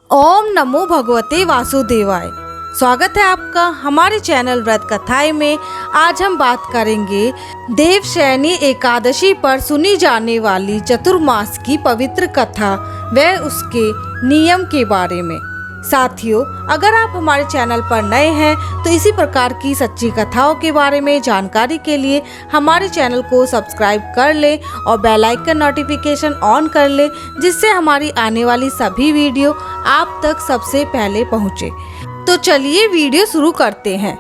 ओम नमो भगवते वासुदेवाय। स्वागत है आपका हमारे चैनल व्रत कथाएं में। आज हम बात करेंगे देवशयनी एकादशी पर सुनी जाने वाली चतुर्मास की पवित्र कथा व उसके नियम के बारे में। साथियों, अगर आप हमारे चैनल पर नए हैं तो इसी प्रकार की सच्ची कथाओं के बारे में जानकारी के लिए हमारे चैनल को सब्सक्राइब कर लें और बेल आइकन नोटिफिकेशन ऑन कर लें, जिससे हमारी आने वाली सभी वीडियो आप तक सबसे पहले पहुंचे। तो चलिए वीडियो शुरू करते हैं।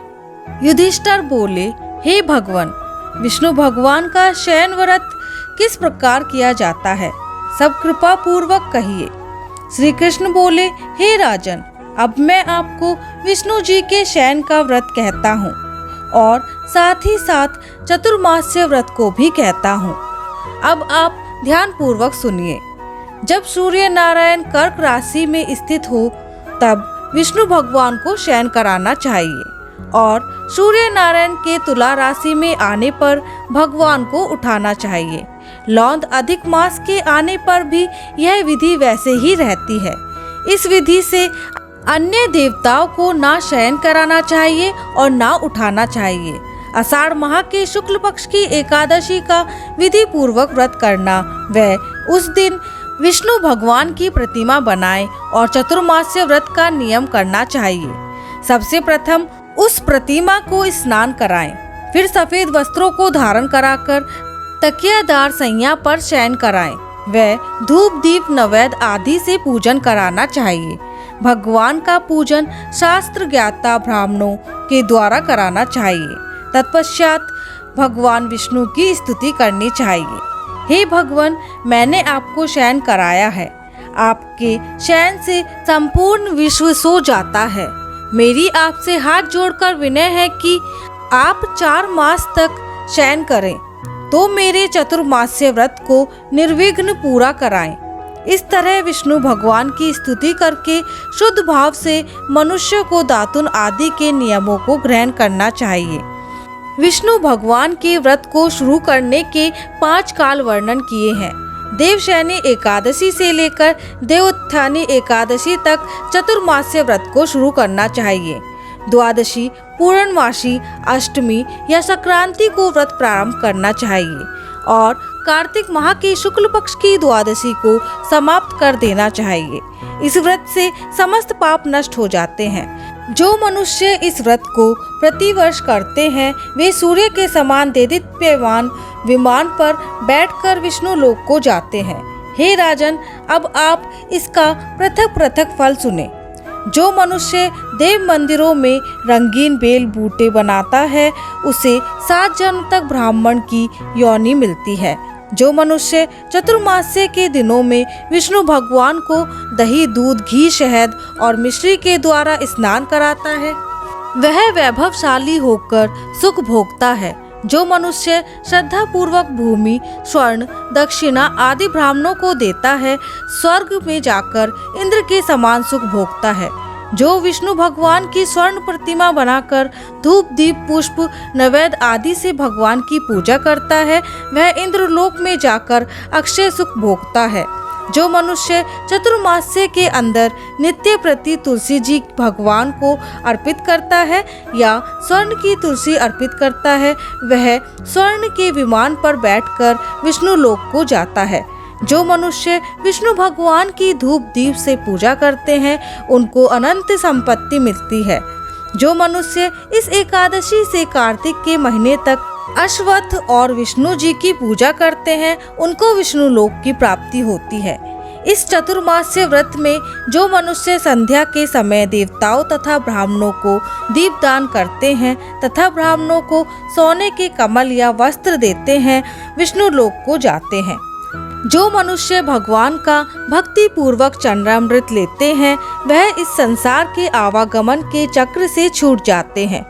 युधिष्ठिर बोले, हे भगवान, विष्णु भगवान का शयन व्रत किस प्रकार किया जाता है, सब कृपा पूर्वक कहिए। श्री कृष्ण बोले, हे राजन, अब मैं आपको विष्णु जी के शयन का व्रत कहता हूँ और साथ ही साथ चतुर्मास्य व्रत को भी कहता हूँ। अब आप ध्यान पूर्वक सुनिए। जब सूर्य नारायण कर्क राशि में स्थित हो तब विष्णु भगवान को शयन कराना चाहिए और सूर्य नारायण के तुला राशि में आने पर भगवान को उठाना चाहिए। लौंद अधिक मास के आने पर भी यह विधि वैसे ही रहती है। इस विधि से अन्य देवताओं को ना शयन कराना चाहिए और ना उठाना चाहिए। आषाढ़ माह के शुक्ल पक्ष की एकादशी का विधि पूर्वक व्रत करना व उस दिन विष्णु भगवान की प्रतिमा बनाए और चतुर्मास्य व्रत का नियम करना चाहिए। सबसे प्रथम उस प्रतिमा को स्नान कराएं, फिर सफेद वस्त्रों को धारण कराकर तकियादार सैया पर शयन कराएं व धूप दीप नैवेद्य आदि से पूजन कराना चाहिए। भगवान का पूजन शास्त्र ज्ञाता ब्राह्मणों के द्वारा कराना चाहिए। तत्पश्चात भगवान विष्णु की स्तुति करनी चाहिए। हे भगवान, मैंने आपको शयन कराया है। आपके शयन से संपूर्ण विश्व सो जाता है। मेरी आपसे हाथ जोड़कर विनय है कि आप 4 मास तक शयन करें तो मेरे चतुर्मास्य व्रत को निर्विघ्न पूरा कराएं। इस तरह विष्णु भगवान की स्तुति करके शुद्ध भाव से मनुष्य को दातुन आदि के नियमों को ग्रहण करना चाहिए। विष्णु भगवान के व्रत को शुरू करने के 5 काल वर्णन किए हैं। देवशयनी एकादशी से लेकर देवोत्थानी एकादशी तक चतुर्मास्य व्रत को शुरू करना चाहिए। द्वादशी, पूर्णमासी, अष्टमी या संक्रांति को व्रत प्रारंभ करना चाहिए और कार्तिक माह के शुक्ल पक्ष की द्वादशी को समाप्त कर देना चाहिए। इस व्रत से समस्त पाप नष्ट हो जाते हैं। जो मनुष्य इस व्रत को प्रतिवर्ष करते हैं वे सूर्य के समान देदीप्यमान विमान पर बैठकर विष्णु लोक को जाते हैं। हे राजन, अब आप इसका पृथक पृथक फल सुने। जो मनुष्य देव मंदिरों में रंगीन बेल बूटे बनाता है उसे 7 जन्म तक ब्राह्मण की योनि मिलती है। जो मनुष्य चतुर्मास्य के दिनों में विष्णु भगवान को दही, दूध, घी, शहद और मिश्री के द्वारा स्नान कराता है वह वैभवशाली होकर सुख भोगता है। जो मनुष्य श्रद्धा पूर्वक भूमि, स्वर्ण, दक्षिणा आदि ब्राह्मणों को देता है स्वर्ग में जाकर इंद्र के समान सुख भोगता है। जो विष्णु भगवान की स्वर्ण प्रतिमा बनाकर धूप दीप पुष्प नैवेद्य आदि से भगवान की पूजा करता है वह इंद्रलोक में जाकर अक्षय सुख भोगता है। जो मनुष्य चतुर्मास्य के अंदर नित्य प्रति तुलसी जी भगवान को अर्पित करता है या स्वर्ण की तुलसी अर्पित करता है वह स्वर्ण के विमान पर बैठकर विष्णु लोक को जाता है। जो मनुष्य विष्णु भगवान की धूप दीप से पूजा करते हैं उनको अनंत संपत्ति मिलती है। जो मनुष्य इस एकादशी से कार्तिक के महीने तक अश्वत्थ और विष्णु जी की पूजा करते हैं उनको विष्णु लोक की प्राप्ति होती है। इस चतुर्मास्य व्रत में जो मनुष्य संध्या के समय देवताओं तथा ब्राह्मणों को दीपदान करते हैं तथा ब्राह्मणों को सोने के कमल या वस्त्र देते हैं विष्णु लोक को जाते हैं। जो मनुष्य भगवान का भक्ति पूर्वक चरणामृत लेते हैं वह इस संसार के आवागमन के चक्र से छूट जाते हैं।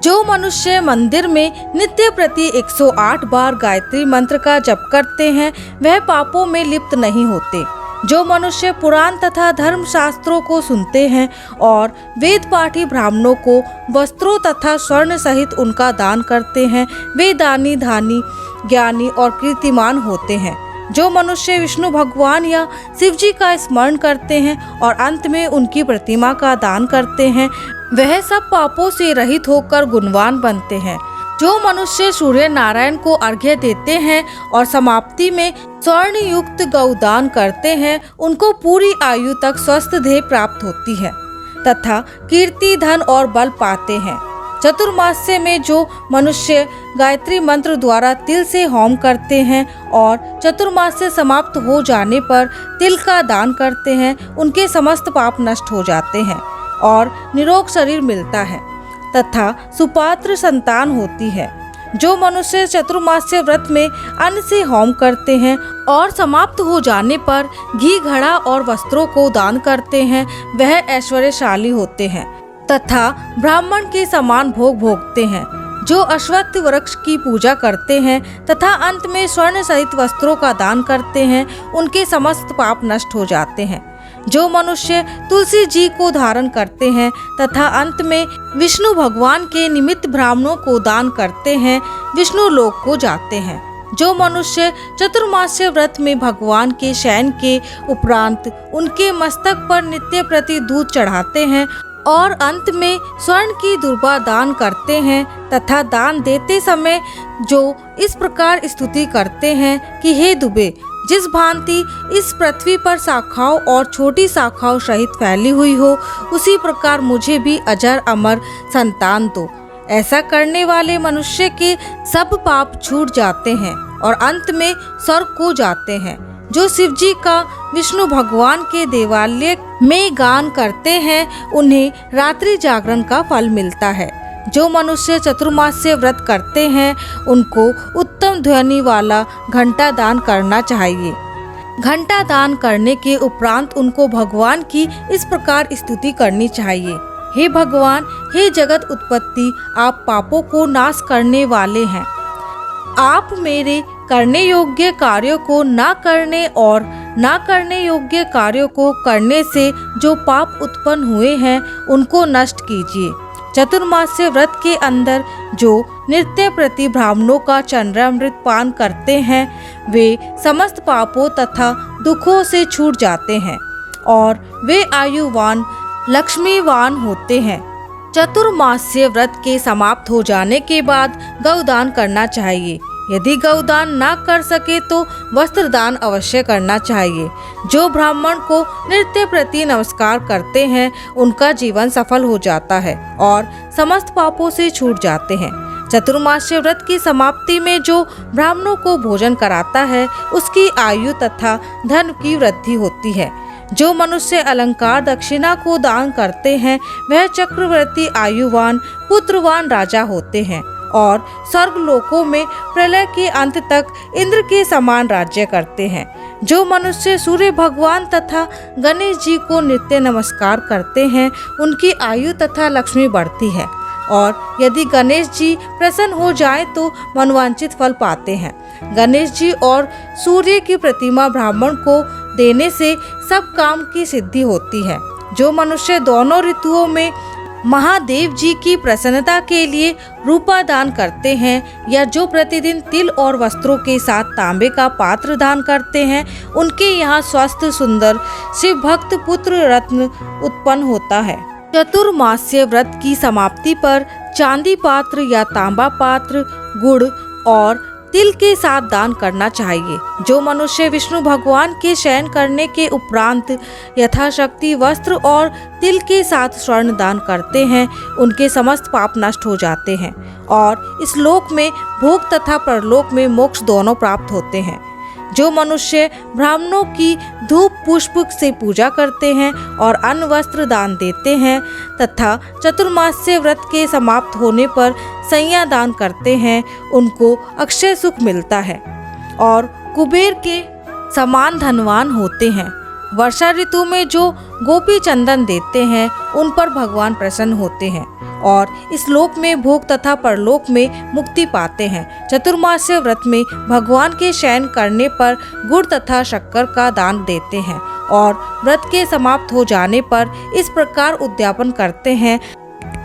जो मनुष्य मंदिर में नित्य प्रति 108 बार गायत्री मंत्र का जप करते हैं वह पापों में लिप्त नहीं होते। जो मनुष्य पुराण तथा धर्म शास्त्रों को सुनते हैं और वेद पाठी ब्राह्मणों को वस्त्रों तथा स्वर्ण सहित उनका दान करते हैं वे दानी, धानी, ज्ञानी और कीर्तिमान होते हैं। जो मनुष्य विष्णु भगवान या शिव जी का स्मरण करते हैं और अंत में उनकी प्रतिमा का दान करते हैं, वह सब पापों से रहित होकर गुणवान बनते हैं। जो मनुष्य सूर्य नारायण को अर्घ्य देते हैं और समाप्ति में स्वर्ण युक्त गौदान करते हैं, उनको पूरी आयु तक स्वस्थ देह प्राप्त होती है तथा कीर्ति, धन और बल पाते हैं। चतुर्मास्य में जो मनुष्य गायत्री मंत्र द्वारा तिल से होम करते हैं और चतुर्मास्य समाप्त हो जाने पर तिल का दान करते हैं, उनके समस्त पाप नष्ट हो जाते हैं और निरोग शरीर मिलता है तथा सुपात्र संतान होती है। जो मनुष्य चतुर्मास्य व्रत में अन्न से होम करते हैं और समाप्त हो जाने पर घी, घड़ा और वस्त्रों को दान करते हैं, वह ऐश्वर्यशाली होते हैं तथा ब्राह्मण के समान भोग भोगते हैं। जो अश्वत्थ वृक्ष की पूजा करते हैं तथा अंत में स्वर्ण सहित वस्त्रों का दान करते हैं, उनके समस्त पाप नष्ट हो जाते हैं। जो मनुष्य तुलसी जी को धारण करते हैं तथा अंत में विष्णु भगवान के निमित्त ब्राह्मणों को दान करते हैं, विष्णु लोक को जाते हैं। जो मनुष्य चतुर्मास्य व्रत में भगवान के शयन के उपरांत उनके मस्तक पर नित्य प्रति दूध चढ़ाते हैं और अंत में स्वर्ण की दुर्बा दान करते हैं तथा दान देते समय जो इस प्रकार स्तुति करते हैं कि हे दुबे, जिस भांति इस पृथ्वी पर शाखाओं और छोटी शाखाओं सहित फैली हुई हो, उसी प्रकार मुझे भी अजर अमर संतान दो। ऐसा करने वाले मनुष्य के सब पाप छूट जाते हैं और अंत में स्वर्ग को जाते हैं। जो शिव जी का विष्णु भगवान के देवालय में गान करते हैं, उन्हें रात्रि जागरण का फल मिलता है। जो मनुष्य चतुर्मास्य व्रत करते हैं, उनको उत्तम ध्वनि वाला घंटा दान करना चाहिए। घंटा दान करने के उपरांत उनको भगवान की इस प्रकार स्तुति करनी चाहिए, हे भगवान, हे जगत उत्पत्ति, आप पापों को नाश करने वाले हैं। आप मेरे करने योग्य कार्यों को ना करने और ना करने योग्य कार्यों को करने से जो पाप उत्पन्न हुए हैं, उनको नष्ट कीजिए। चतुर्मास्य व्रत के अंदर जो नित्य प्रति ब्राह्मणों का चंद्रामृत पान करते हैं, वे समस्त पापों तथा दुखों से छूट जाते हैं और वे आयुवान, लक्ष्मीवान होते हैं। चतुर्मास्य व्रत के समाप्त हो जाने के बाद गौदान करना चाहिए। यदि गौदान ना कर सके तो वस्त्र दान अवश्य करना चाहिए। जो ब्राह्मण को नित्य प्रति नमस्कार करते हैं, उनका जीवन सफल हो जाता है और समस्त पापों से छूट जाते हैं। चतुर्मास्य व्रत की समाप्ति में जो ब्राह्मणों को भोजन कराता है, उसकी आयु तथा धन की वृद्धि होती है। जो मनुष्य अलंकार दक्षिणा को दान करते हैं, वह चक्रवर्ती, आयुवान, पुत्रवान राजा होते हैं और स्वर्ग लोकों में प्रलय के अंत तक इंद्र के समान राज्य करते हैं। जो मनुष्य सूर्य भगवान तथा गणेश जी को नित्य नमस्कार करते हैं, उनकी आयु तथा लक्ष्मी बढ़ती है और यदि गणेश जी प्रसन्न हो जाए तो मनवांछित फल पाते हैं। गणेश जी और सूर्य की प्रतिमा ब्राह्मण को देने से सब काम की सिद्धि होती है। जो मनुष्य दोनों ऋतुओं में महादेव जी की प्रसन्नता के लिए रूपा दान करते हैं या जो प्रतिदिन तिल और वस्त्रों के साथ तांबे का पात्र दान करते हैं, उनके यहाँ स्वस्थ, सुंदर, शिव भक्त पुत्र रत्न उत्पन्न होता है। चतुर्मास्य व्रत की समाप्ति पर चांदी पात्र या तांबा पात्र गुड़ और तिल के साथ दान करना चाहिए। जो मनुष्य विष्णु भगवान के शयन करने के उपरांत यथाशक्ति वस्त्र और तिल के साथ स्वर्ण दान करते हैं, उनके समस्त पाप नष्ट हो जाते हैं और इस लोक में भोग तथा परलोक में मोक्ष दोनों प्राप्त होते हैं। जो मनुष्य ब्राह्मणों की धूप पुष्प से पूजा करते हैं और अन्न वस्त्र दान देते हैं तथा चतुर्मास्य व्रत के समाप्त होने पर संज्ञा दान करते हैं, उनको अक्षय सुख मिलता है और कुबेर के समान धनवान होते हैं। वर्षा ऋतु में जो गोपी चंदन देते हैं, उन पर भगवान प्रसन्न होते हैं और इस लोक में भोग तथा परलोक में मुक्ति पाते हैं। चतुर्मास्य व्रत में भगवान के शयन करने पर गुड़ तथा शक्कर का दान देते हैं और व्रत के समाप्त हो जाने पर इस प्रकार उद्यापन करते हैं,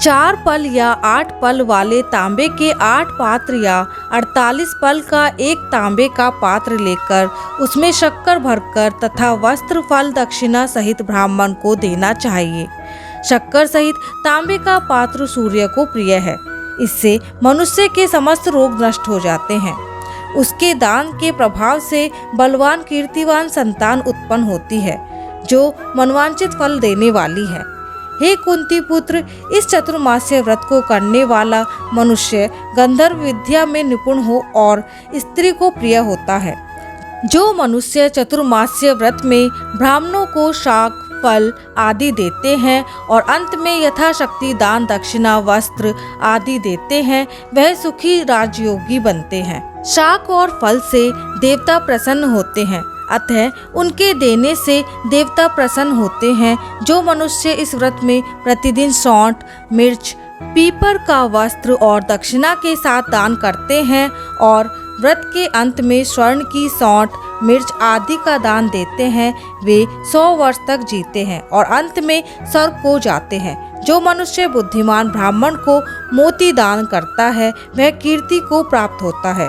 4 पल या 8 पल वाले तांबे के 8 पात्र या 48 पल का एक तांबे का पात्र लेकर उसमें शक्कर भरकर तथा वस्त्र फल दक्षिणा सहित ब्राह्मण को देना चाहिए। शक्कर सहित तांबे का पात्र सूर्य को प्रिय है, इससे मनुष्य के समस्त रोग नष्ट हो जाते हैं। उसके दान के प्रभाव से बलवान कीर्तिवान संतान उत्पन्न होती है, जो मनवांचित फल देने वाली है। हे कुंती पुत्र, इस चतुर्मास्य व्रत को करने वाला मनुष्य गंधर्व विद्या में निपुण हो और स्त्री को प्रिय होता है। जो मनुष्य चतुर्मास्य व्रत में ब्राह्मणों को शाक फल आदि देते हैं और अंत में यथाशक्ति दान दक्षिणा वस्त्र आदि देते हैं, वह सुखी राजयोगी बनते हैं। शाक और फल से देवता प्रसन्न होते हैं, अतः उनके देने से देवता प्रसन्न होते हैं। जो मनुष्य इस व्रत में प्रतिदिन सौंठ मिर्च पीपर का वस्त्र और दक्षिणा के साथ दान करते हैं और व्रत के अंत में स्वर्ण की सौंठ मिर्च आदि का दान देते हैं, वे 100 वर्ष तक जीते हैं और अंत में स्वर्ग को जाते हैं। जो मनुष्य बुद्धिमान ब्राह्मण को मोती दान करता है, वह कीर्ति को प्राप्त होता है।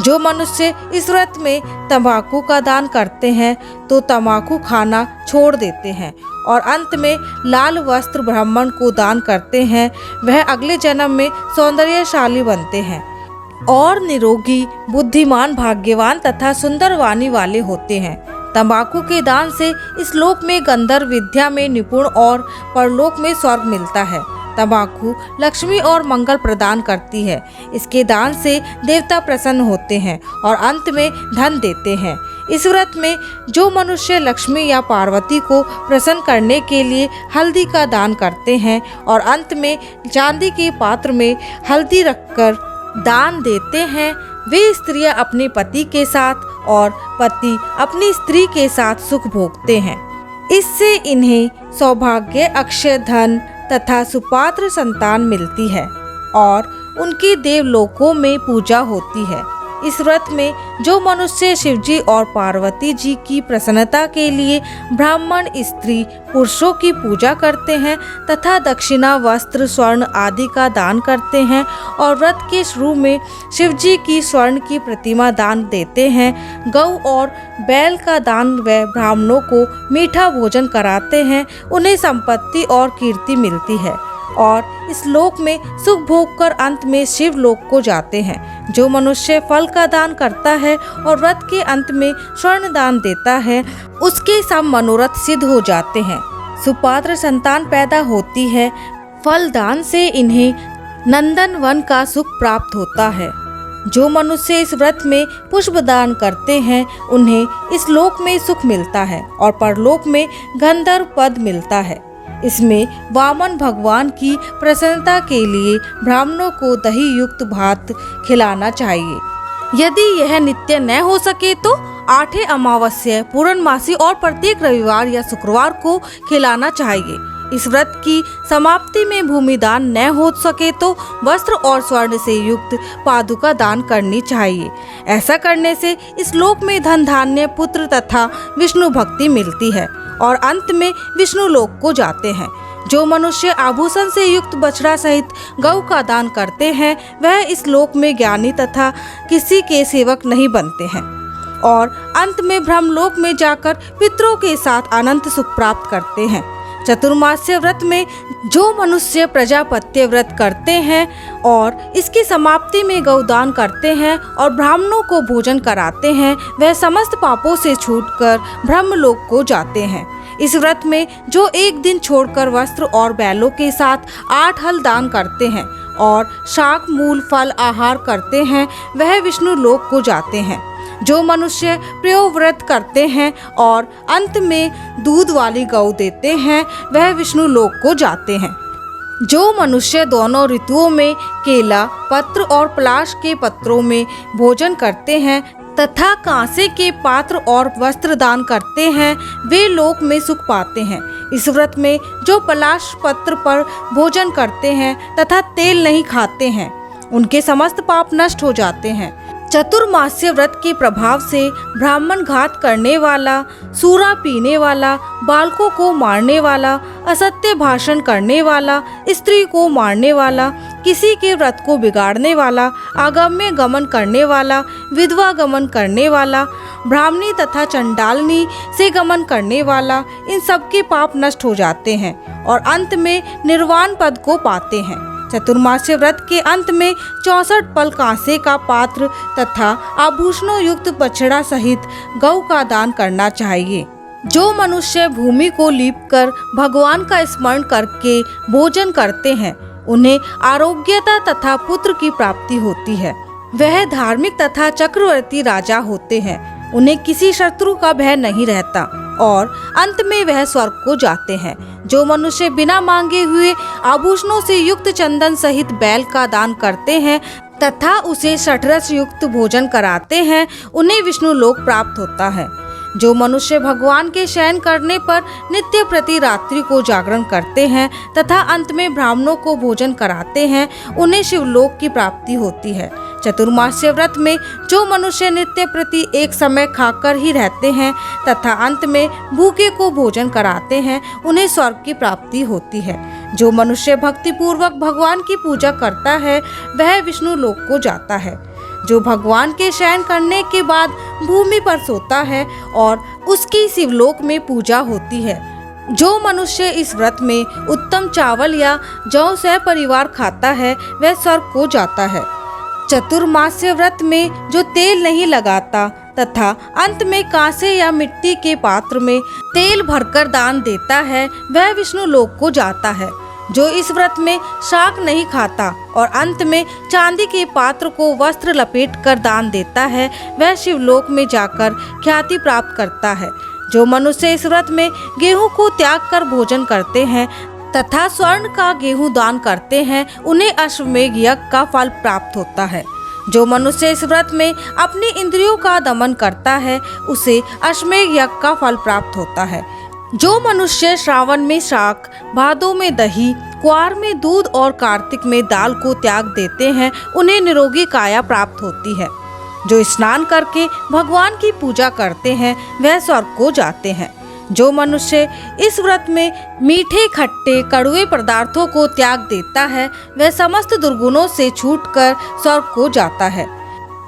जो मनुष्य इस व्रत में तंबाकू का दान करते हैं, तो तंबाकू खाना छोड़ देते हैं और अंत में लाल वस्त्र ब्राह्मण को दान करते हैं, वह अगले जन्म में सौंदर्यशाली बनते हैं और निरोगी बुद्धिमान भाग्यवान तथा सुंदर वाणी वाले होते हैं। तंबाकू के दान से इस लोक में गंधर्व विद्या में निपुण और परलोक में स्वर्ग मिलता है। तंबाकू लक्ष्मी और मंगल प्रदान करती है। इसके दान से देवता प्रसन्न होते हैं और अंत में धन देते हैं। इस व्रत में जो मनुष्य लक्ष्मी या पार्वती को प्रसन्न करने के लिए हल्दी का दान करते हैं और अंत में चांदी के पात्र में हल्दी रखकर दान देते हैं, वे स्त्रियां अपने पति के साथ और पति अपनी स्त्री के साथ सुख भोगते हैं। इससे इन्हें सौभाग्य अक्षय धन तथा सुपात्र संतान मिलती है और उनकी देवलोकों में पूजा होती है। इस व्रत में जो मनुष्य शिवजी और पार्वती जी की प्रसन्नता के लिए ब्राह्मण स्त्री पुरुषों की पूजा करते हैं तथा दक्षिणा वस्त्र स्वर्ण आदि का दान करते हैं और व्रत के शुरू में शिवजी की स्वर्ण की प्रतिमा दान देते हैं, गौ और बैल का दान व ब्राह्मणों को मीठा भोजन कराते हैं, उन्हें संपत्ति और कीर्ति मिलती है और इस लोक में सुख भोग कर अंत में शिव लोक को जाते हैं। जो मनुष्य फल का दान करता है और व्रत के अंत में स्वर्ण दान देता है, उसके सब मनोरथ सिद्ध हो जाते हैं, सुपात्र संतान पैदा होती है। फल दान से इन्हें नंदन वन का सुख प्राप्त होता है। जो मनुष्य इस व्रत में पुष्प दान करते हैं, उन्हें इस लोक में सुख मिलता है और परलोक में गंधर्व पद मिलता है। इसमें वामन भगवान की प्रसन्नता के लिए ब्राह्मणों को दही युक्त भात खिलाना चाहिए। यदि यह नित्य न हो सके तो 8वें अमावस्या पूर्णमासी और प्रत्येक रविवार या शुक्रवार को खिलाना चाहिए। इस व्रत की समाप्ति में भूमि दान न हो सके तो वस्त्र और स्वर्ण से युक्त पादुका दान करनी चाहिए। ऐसा करने से इस लोक में धन धान्य पुत्र तथा विष्णु भक्ति मिलती है और अंत में विष्णु लोक को जाते हैं। जो मनुष्य आभूषण से युक्त बछड़ा सहित गौ का दान करते हैं, वह इस लोक में ज्ञानी तथा किसी के सेवक नहीं बनते हैं और अंत में ब्रह्मलोक में जाकर पितरों के साथ अनंत सुख प्राप्त करते हैं। चतुर्मास्य व्रत में जो मनुष्य प्रजापत्य व्रत करते हैं और इसकी समाप्ति में गौदान करते हैं और ब्राह्मणों को भोजन कराते हैं, वह समस्त पापों से छूटकर ब्रह्मलोक को जाते हैं। इस व्रत में जो एक दिन छोड़कर वस्त्र और बैलों के साथ 8 हल दान करते हैं और शाक मूल फल आहार करते हैं, वह विष्णु लोक को जाते हैं। जो मनुष्य प्रियोव्रत करते हैं और अंत में दूध वाली गौ देते हैं, वह विष्णु लोक को जाते हैं। जो मनुष्य दोनों ऋतुओं में केला पत्र और पलाश के पत्रों में भोजन करते हैं तथा कांसे के पात्र और वस्त्र दान करते हैं, वे लोक में सुख पाते हैं। इस व्रत में जो पलाश पत्र पर भोजन करते हैं तथा तेल नहीं खाते हैं, उनके समस्त पाप नष्ट हो जाते हैं। चतुर्मास्य व्रत के प्रभाव से ब्राह्मण घात करने वाला, सूरा पीने वाला, बालकों को मारने वाला, असत्य भाषण करने वाला, स्त्री को मारने वाला, किसी के व्रत को बिगाड़ने वाला, आगम्य गमन करने वाला, विधवा गमन करने वाला, ब्राह्मणी तथा चंडालनी से गमन करने वाला, इन सब के पाप नष्ट हो जाते हैं और अंत में निर्वाण पद को पाते हैं। चतुर्मास्य व्रत के अंत में 64 पल कांसे का पात्र तथा आभूषणों युक्त बछड़ा सहित गौ का दान करना चाहिए। जो मनुष्य भूमि को लीपकर भगवान का स्मरण करके भोजन करते हैं, उन्हें आरोग्यता तथा पुत्र की प्राप्ति होती है। वह धार्मिक तथा चक्रवर्ती राजा होते हैं। उन्हें किसी शत्रु का भय नहीं रहता और अंत में वह स्वर्ग को जाते हैं। जो मनुष्य बिना मांगे हुए आभूषणों से युक्त चंदन सहित बैल का दान करते हैं तथा उसे षड्रस युक्त भोजन कराते हैं, उन्हें विष्णु लोक प्राप्त होता है। जो मनुष्य भगवान के शयन करने पर नित्य प्रति रात्रि को जागरण करते हैं तथा अंत में ब्राह्मणों को भोजन कराते हैं, उन्हें शिवलोक की प्राप्ति होती है। चतुर्मास्य व्रत में जो मनुष्य नित्य प्रति एक समय खाकर ही रहते हैं तथा अंत में भूखे को भोजन कराते हैं, उन्हें स्वर्ग की प्राप्ति होती है। जो मनुष्य भक्ति पूर्वक भगवान की पूजा करता है, वह विष्णु लोक को जाता है। जो भगवान के शयन करने के बाद भूमि पर सोता है और उसकी शिवलोक में पूजा होती है। जो मनुष्य इस व्रत में उत्तम चावल या जौ से परिवार खाता है, वह स्वर्ग को जाता है। चतुर्मास्य व्रत में जो तेल नहीं लगाता तथा अंत में कांसे या मिट्टी के पात्र में तेल भरकर दान देता है, वह विष्णु लोक को जाता है। जो इस व्रत में शाक नहीं खाता और अंत में चांदी के पात्र को वस्त्र लपेट कर दान देता है, वह शिवलोक में जाकर ख्याति प्राप्त करता है। जो मनुष्य इस व्रत में गेहूं को त्याग कर भोजन करते हैं तथा स्वर्ण का गेहूं दान करते हैं, उन्हें अश्वमेध यज्ञ का फल प्राप्त होता है। जो मनुष्य इस व्रत में अपनी इंद्रियों का दमन करता है, उसे अश्वमेध यज्ञ का फल प्राप्त होता है। जो मनुष्य श्रावण में शाक, भादों में दही, क्वार में दूध और कार्तिक में दाल को त्याग देते हैं, उन्हें निरोगी काया प्राप्त होती है। जो स्नान करके भगवान की पूजा करते हैं, वह स्वर्ग को जाते हैं। जो मनुष्य इस व्रत में मीठे, खट्टे, कड़वे पदार्थों को त्याग देता है, वह समस्त दुर्गुणों से छूटकर स्वर्ग को जाता है।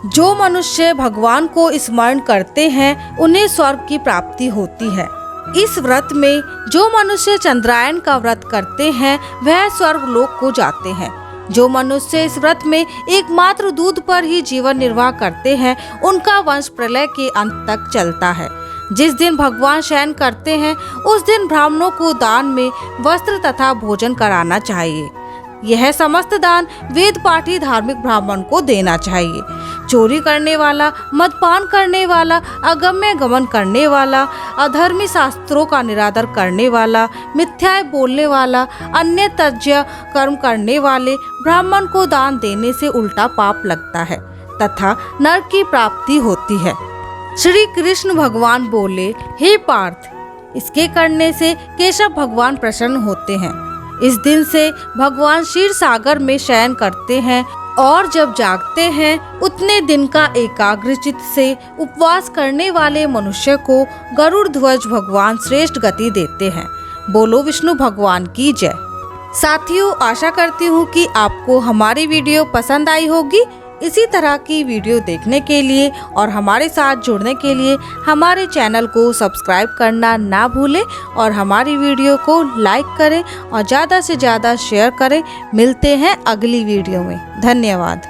जो मनुष्य भगवान को स्मरण करते हैं, उन्हें स्वर्ग की प्राप्ति होती है। इस व्रत में जो मनुष्य चंद्रायन का व्रत करते हैं, वह स्वर्ग लोक को जाते हैं। जो मनुष्य इस व्रत में एकमात्र दूध पर ही जीवन निर्वाह करते हैं, उनका वंश प्रलय के अंत तक चलता है। जिस दिन भगवान शयन करते हैं, उस दिन ब्राह्मणों को दान में वस्त्र तथा भोजन कराना चाहिए। यह समस्त दान वेद पाठी धार्मिक ब्राह्मण को देना चाहिए। चोरी करने वाला, मदपान करने वाला, अगम्य गमन करने वाला, अधर्मी शास्त्रों का निरादर करने वाला, मिथ्या बोलने वाला, अन्य तज्य कर्म करने वाले ब्राह्मण को दान देने से उल्टा पाप लगता है तथा नरक की प्राप्ति होती है। श्री कृष्ण भगवान बोले, हे पार्थ, इसके करने से केशव भगवान प्रसन्न होते हैं। इस दिन से भगवान क्षीर सागर में शयन करते हैं और जब जागते हैं, उतने दिन का एकाग्रचित से उपवास करने वाले मनुष्य को गरुड़ ध्वज भगवान श्रेष्ठ गति देते हैं। बोलो विष्णु भगवान की जय। साथियों, आशा करती हूँ कि आपको हमारी वीडियो पसंद आई होगी। इसी तरह की वीडियो देखने के लिए और हमारे साथ जुड़ने के लिए हमारे चैनल को सब्सक्राइब करना ना भूलें और हमारी वीडियो को लाइक करें और ज़्यादा से ज़्यादा शेयर करें। मिलते हैं अगली वीडियो में। धन्यवाद।